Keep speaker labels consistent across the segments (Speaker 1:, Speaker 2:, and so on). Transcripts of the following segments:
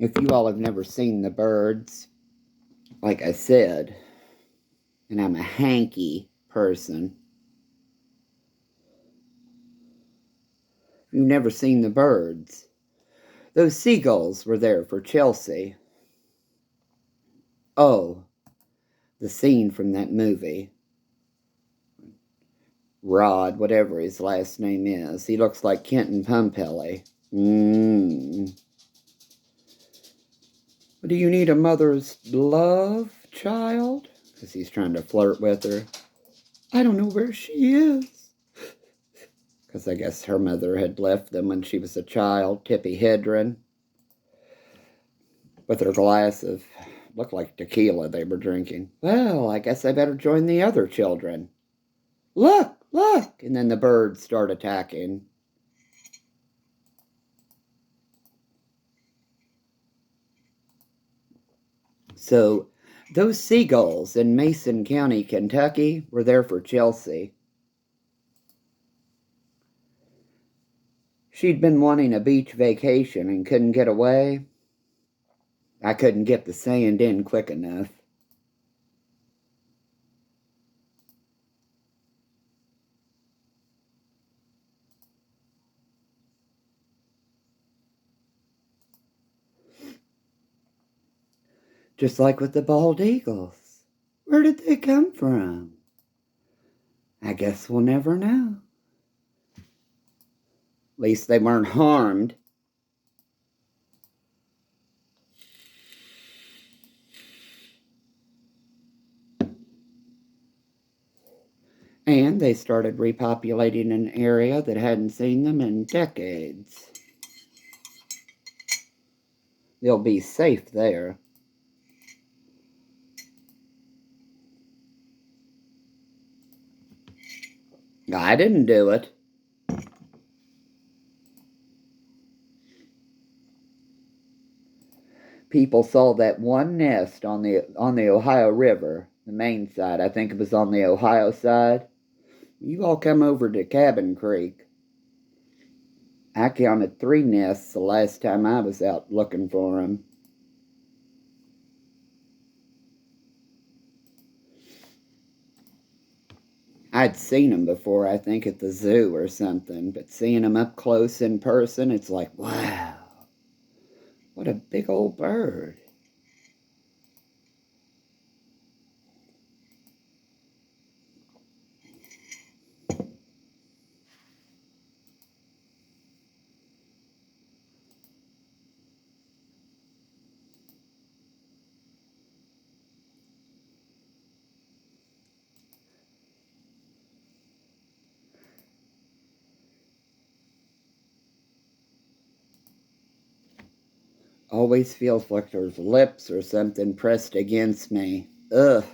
Speaker 1: If you all have never seen the birds, like I said, and I'm a hanky person, you've never seen the birds. Those seagulls were there for Chelsea. Oh, the scene from that movie. Rod, whatever his last name is. He looks like Kenton Pumpelly. Do you need a mother's love, child? Because he's trying to flirt with her. I don't know where she is. Because I guess her mother had left them when she was a child, Tippi Hedren. With her glass of, looked like tequila they were drinking. Well, I guess I better join the other children. Look, look! And then the birds start attacking. So, those seagulls in Mason County, Kentucky, were there for Chelsea. She'd been wanting a beach vacation and couldn't get away. I couldn't get the sand in quick enough. Just like with the bald eagles. Where did they come from? I guess we'll never know. At least they weren't harmed. And they started repopulating an area that hadn't seen them in decades. They'll be safe there. I didn't do it. People saw that one nest on the Ohio River, the main side. I think it was on the Ohio side. You all come over to Cabin Creek. I counted 3 nests the last time I was out looking for them. I'd seen them before, I think at the zoo or something, but seeing them up close in person, it's like, wow, what a big old bird. Always feels like there's lips or something pressed against me. Ugh.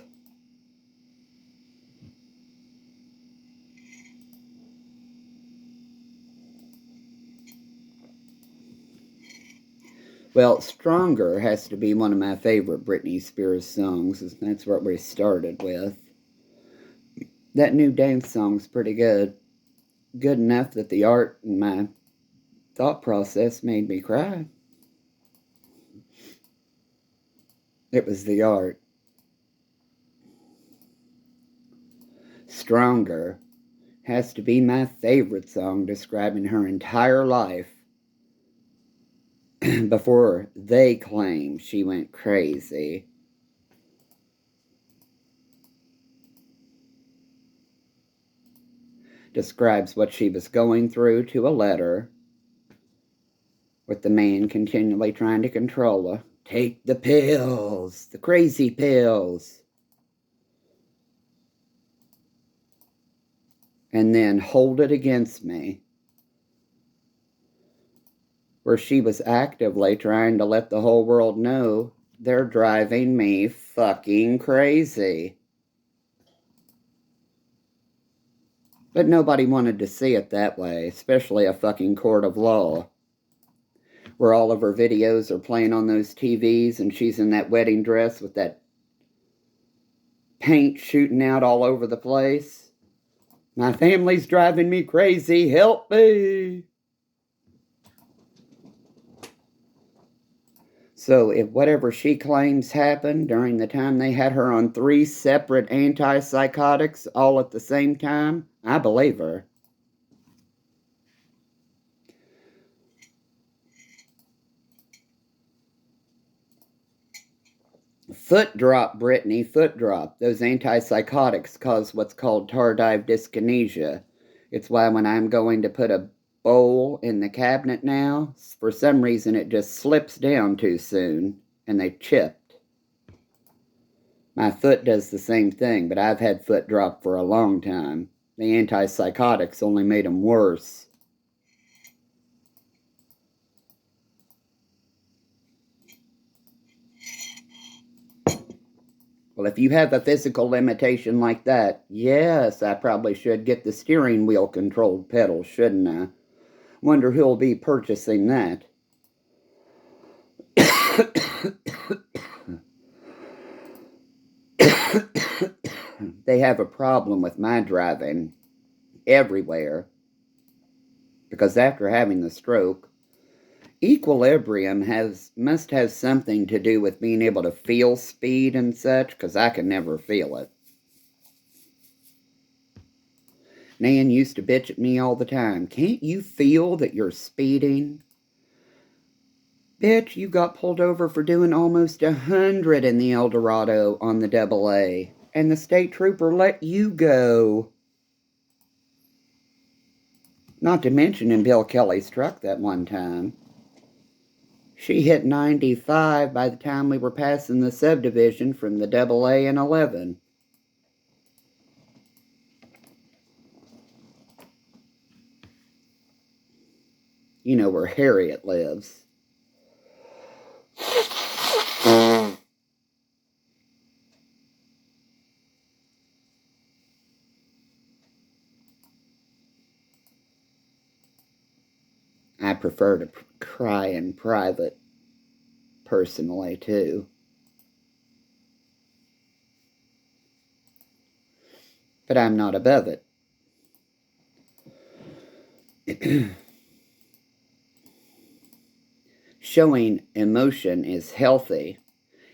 Speaker 1: Well, Stronger has to be one of my favorite Britney Spears songs. That's what we started with. That new dance song's pretty good. Good enough that the art and my thought process made me cry. It was the art. Stronger has to be my favorite song describing her entire life before they claim she went crazy. Describes what she was going through to a letter, with the man continually trying to control her. Take the pills, the crazy pills. And then hold it against me, where she was actively trying to let the whole world know they're driving me fucking crazy. But nobody wanted to see it that way, especially a fucking court of law, where all of her videos are playing on those TVs and she's in that wedding dress with that paint shooting out all over the place. My family's driving me crazy, help me! So if whatever she claims happened during the time they had her on 3 separate antipsychotics all at the same time, I believe her. Foot drop, Brittany, foot drop. Those antipsychotics cause what's called tardive dyskinesia. It's why when I'm going to put a bowl in the cabinet now, for some reason it just slips down too soon and they chipped. My foot does the same thing, but I've had foot drop for a long time. The antipsychotics only made them worse. Well, if you have a physical limitation like that, yes, I probably should get the steering wheel controlled pedal, shouldn't I? Wonder who'll be purchasing that. They have a problem with my driving everywhere because after having the stroke, equilibrium must have something to do with being able to feel speed and such, because I can never feel it. Nan used to bitch at me all the time. Can't you feel that you're speeding? Bitch, you got pulled over for doing almost 100 in the El Dorado on the AA, and the state trooper let you go. Not to mention in Bill Kelly's truck that one time. She hit 95 by the time we were passing the subdivision from the AA and 11. You know where Harriet lives. I prefer to cry in private, personally, too. But I'm not above it. Showing emotion is healthy,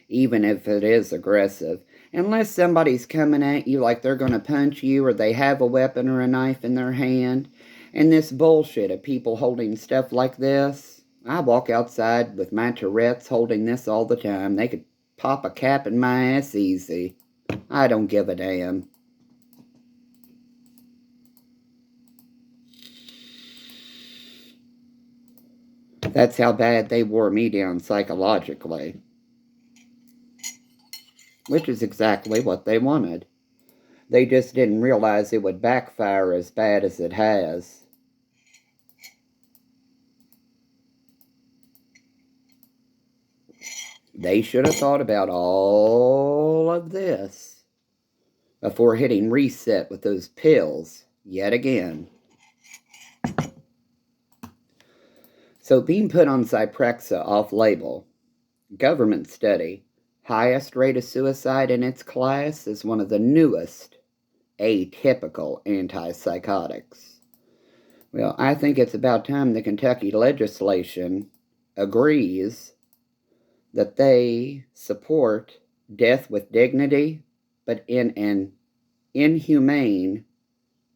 Speaker 1: even if it is aggressive. Unless somebody's coming at you like they're going to punch you or they have a weapon or a knife in their hand. And this bullshit of people holding stuff like this. I walk outside with my Tourette's holding this all the time. They could pop a cap in my ass easy. I don't give a damn. That's how bad they wore me down psychologically. Which is exactly what they wanted. They just didn't realize it would backfire as bad as it has. They should have thought about all of this before hitting reset with those pills yet again. So being put on Zyprexa off-label, government study, highest rate of suicide in its class is one of the newest atypical antipsychotics. Well, I think it's about time the Kentucky legislation agrees that they support death with dignity, but in an inhumane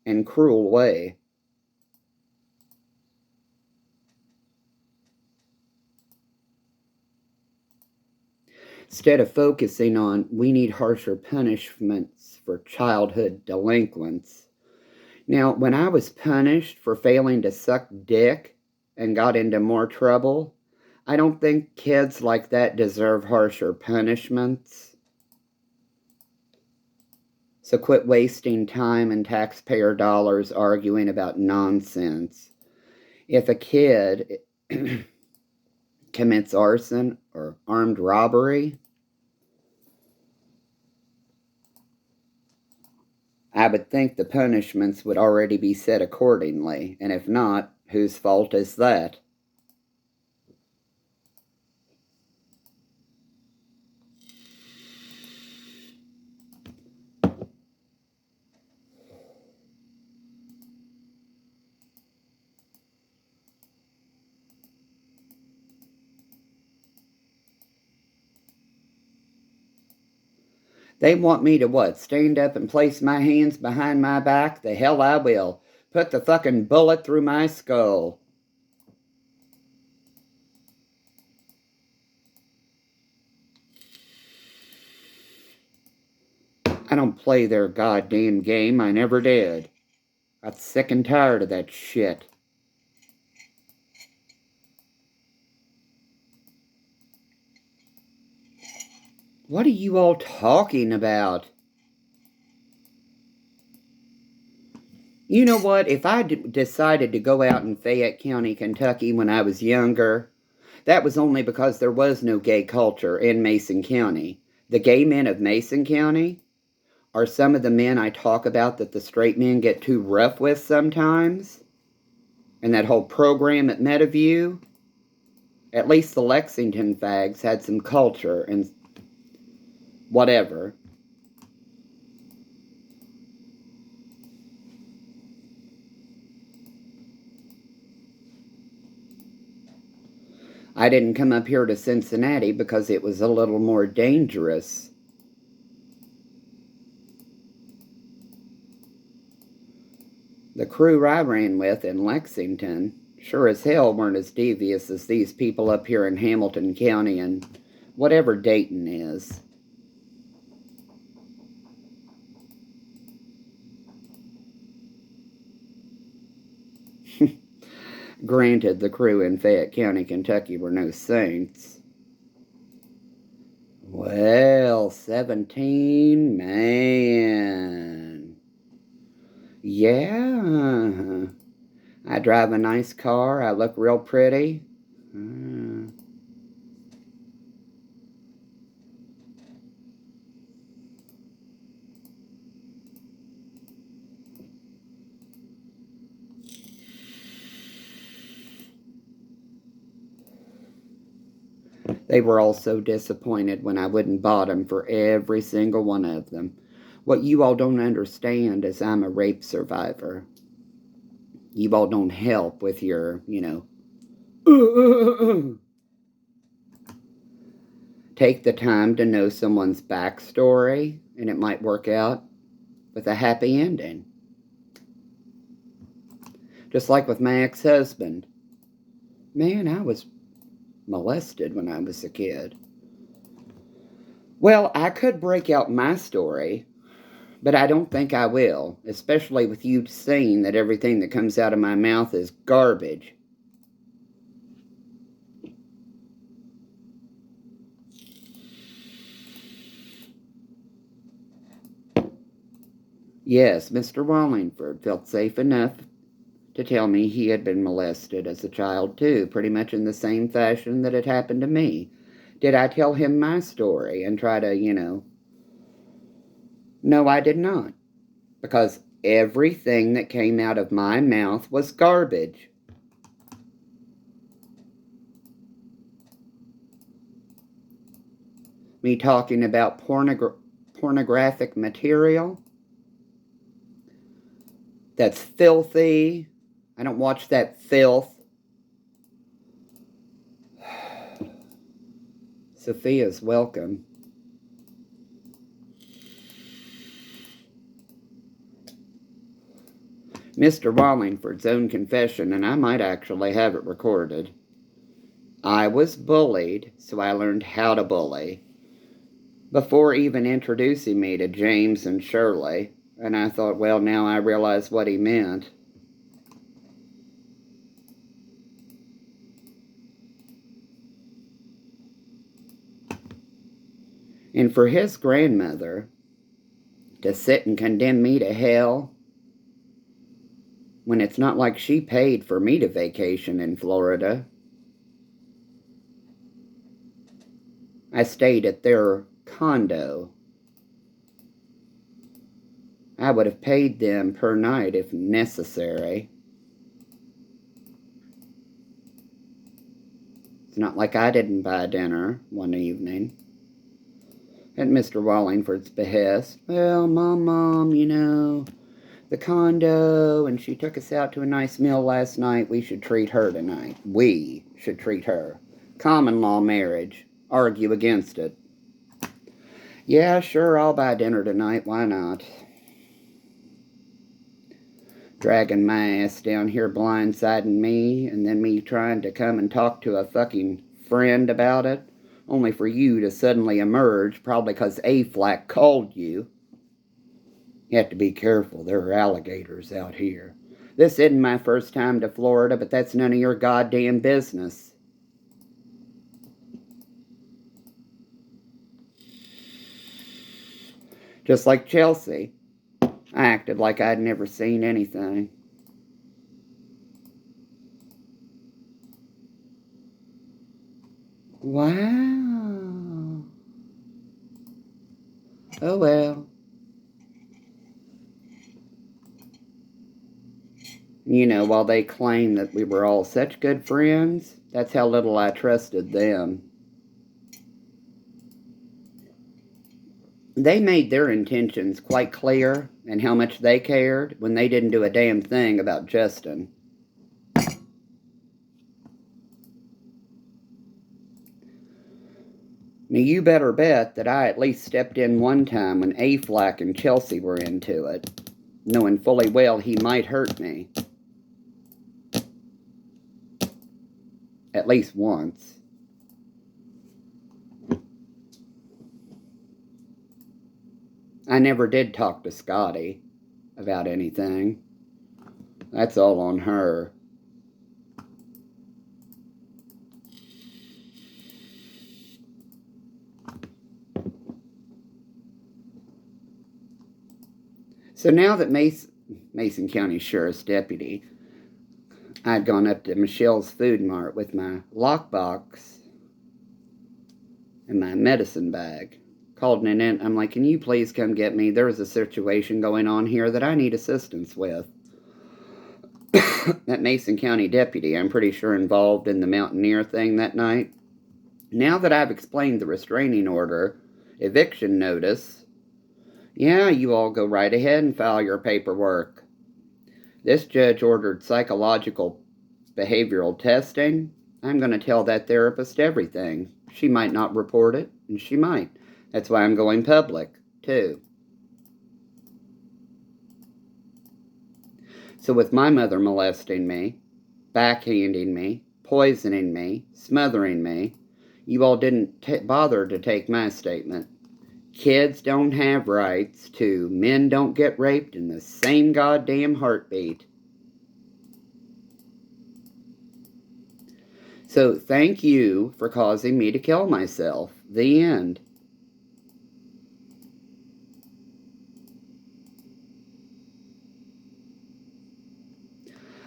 Speaker 1: and cruel way. Instead of focusing on we need harsher punishments for childhood delinquents. Now, when I was punished for failing to suck dick and got into more trouble, I don't think kids like that deserve harsher punishments. So quit wasting time and taxpayer dollars arguing about nonsense. If a kid commits arson or armed robbery, I would think the punishments would already be set accordingly, and if not, whose fault is that? They want me to what? Stand up and place my hands behind my back? The hell I will. Put the fucking bullet through my skull. I don't play their goddamn game. I never did. I'm sick and tired of that shit. What are you all talking about? You know what? If I decided to go out in Fayette County, Kentucky when I was younger, that was only because there was no gay culture in Mason County. The gay men of Mason County are some of the men I talk about that the straight men get too rough with sometimes. And that whole program at Metaview, at least the Lexington fags had some culture and whatever. I didn't come up here to Cincinnati because it was a little more dangerous. The crew I ran with in Lexington sure as hell weren't as devious as these people up here in Hamilton County and whatever Dayton is. Granted, the crew in Fayette County, Kentucky were no saints. Well, 17, man. Yeah. I drive a nice car. I look real pretty. They were all so disappointed when I wouldn't bottom for every single one of them. What you all don't understand is I'm a rape survivor. You all don't help with your, Take the time to know someone's backstory, and it might work out with a happy ending. Just like with my ex-husband. Man, I was molested when I was a kid. Well, I could break out my story, but I don't think I will, especially with you saying that everything that comes out of my mouth is garbage. Yes, Mr. Wallingford felt safe enough to tell me he had been molested as a child too, pretty much in the same fashion that it happened to me. Did I tell him my story and try to, No, I did not. Because everything that came out of my mouth was garbage. Me talking about pornographic material that's filthy. I don't watch that filth. Sophia's welcome. Mr. Wallingford's own confession, and I might actually have it recorded. I was bullied, so I learned how to bully. Before even introducing me to James and Shirley, and I thought, well, now I realize what he meant. And for his grandmother to sit and condemn me to hell when it's not like she paid for me to vacation in Florida. I stayed at their condo. I would have paid them per night if necessary. It's not like I didn't buy dinner one evening at Mr. Wallingford's behest. Well, Mom, the condo, and she took us out to a nice meal last night. We should treat her tonight. We should treat her. Common law marriage. Argue against it. Yeah, sure, I'll buy dinner tonight. Why not? Dragging my ass down here blindsiding me, and then me trying to come and talk to a fucking friend about it, only for you to suddenly emerge, probably because Aflac called you. You have to be careful. There are alligators out here. This isn't my first time to Florida, but that's none of your goddamn business. Just like Chelsea. I acted like I'd never seen anything. Wow. Oh well. You know, while they claim that we were all such good friends, that's how little I trusted them. They made their intentions quite clear and how much they cared when they didn't do a damn thing about Justin. Now, you better bet that I at least stepped in one time when Aflac and Chelsea were into it, knowing fully well he might hurt me. At least once. I never did talk to Scotty about anything. That's all on her. So now that Mason County Sheriff's deputy, I'd gone up to Michelle's Food Mart with my lockbox and my medicine bag. Called an in. I'm like, can you please come get me? There's a situation going on here that I need assistance with. That Mason County deputy, I'm pretty sure involved in the Mountaineer thing that night. Now that I've explained the restraining order, eviction notice, yeah, you all go right ahead and file your paperwork. This judge ordered psychological behavioral testing. I'm going to tell that therapist everything. She might not report it, and she might. That's why I'm going public, too. So with my mother molesting me, backhanding me, poisoning me, smothering me, you all didn't bother to take my statement. Kids don't have rights to men don't get raped in the same goddamn heartbeat. So thank you for causing me to kill myself. The end.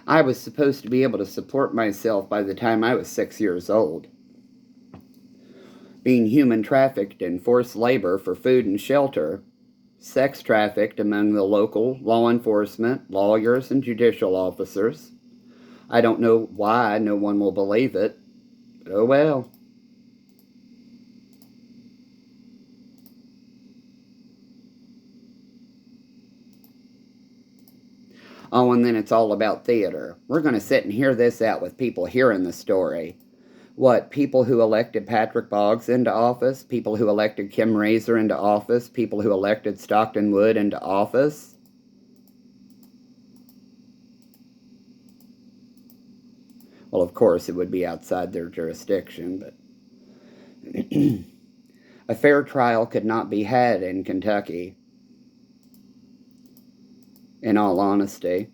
Speaker 1: I was supposed to be able to support myself by the time I was 6 years old. Being human trafficked in forced labor for food and shelter, sex trafficked among the local law enforcement, lawyers, and judicial officers. I don't know why no one will believe it, but oh well. Oh, and then it's all about theater. We're going to sit and hear this out with people hearing the story. What, people who elected Patrick Boggs into office, people who elected Kim Razor into office, people who elected Stockton Wood into office? Well, of course, it would be outside their jurisdiction, but a fair trial could not be had in Kentucky, in all honesty.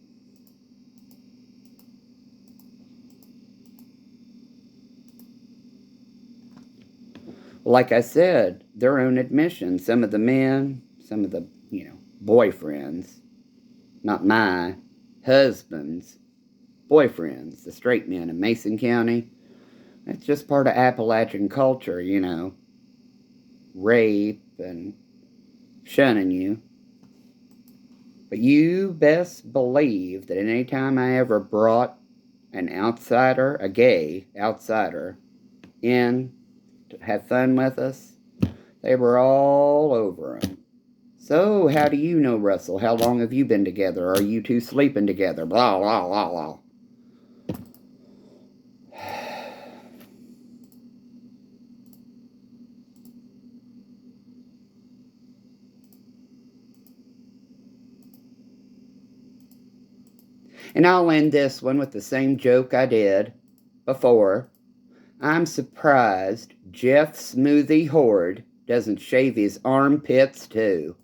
Speaker 1: Like I said, their own admission, some of the men, some of the, boyfriends, not my husbands, boyfriends, the straight men in Mason County, it's just part of Appalachian culture, rape and shunning you. But you best believe that any time I ever brought an outsider, a gay outsider, in to have fun with us, they were all over him. So, how do you know Russell? How long have you been together? Are you two sleeping together? Blah, blah, blah, blah. And I'll end this one with the same joke I did before. I'm surprised Jeff Smoothie Horde doesn't shave his armpits too.